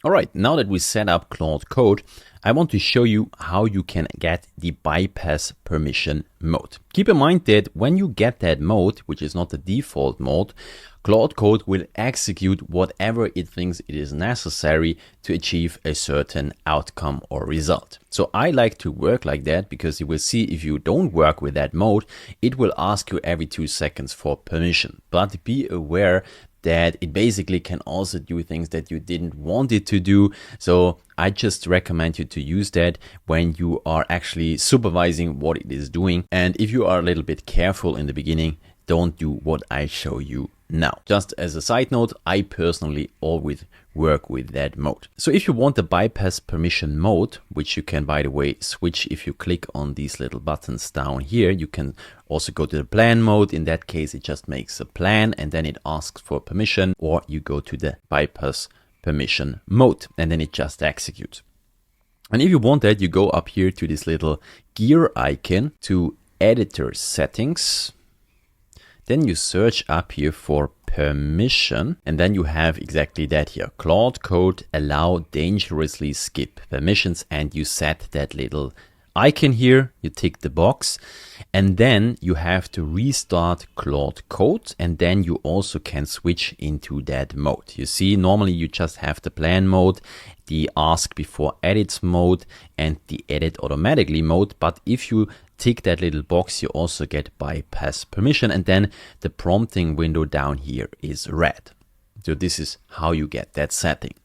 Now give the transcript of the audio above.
All right, now that we set up Claude Code, I want to show you how you can get the bypass permission mode. Keep in mind that when you get that mode, which is not the default mode, Claude Code will execute whatever it thinks it is necessary to achieve a certain outcome or result. So I like to work like that because you will see if you don't work with that mode, it will ask you every 2 seconds for permission. But be aware that it basically can also do things that you didn't want it to do. So I just recommend you to use that when you are actually supervising what it is doing. And if you are a little bit careful in the beginning, don't do what I show you now. Just as a side note, I personally always work with that mode. So if you want the bypass permission mode, which you can, by the way, switch if you click on these little buttons down here, you can also go to the plan mode. In that case, it just makes a plan and then it asks for permission, or you go to the bypass permission mode and then it just executes. And if you want that, you go up here to this little gear icon to editor settings. Then you search up here for permission, and then you have exactly that here. Claude Code allow dangerously skip permissions, and you set that little icon here, you tick the box, and then you have to restart Claude Code, and then you also can switch into that mode. You see, normally you just have the plan mode, the ask before edits mode, and the edit automatically mode, but if you tick that little box, you also get bypass permission, and then the prompting window down here is red. So this is how you get that setting.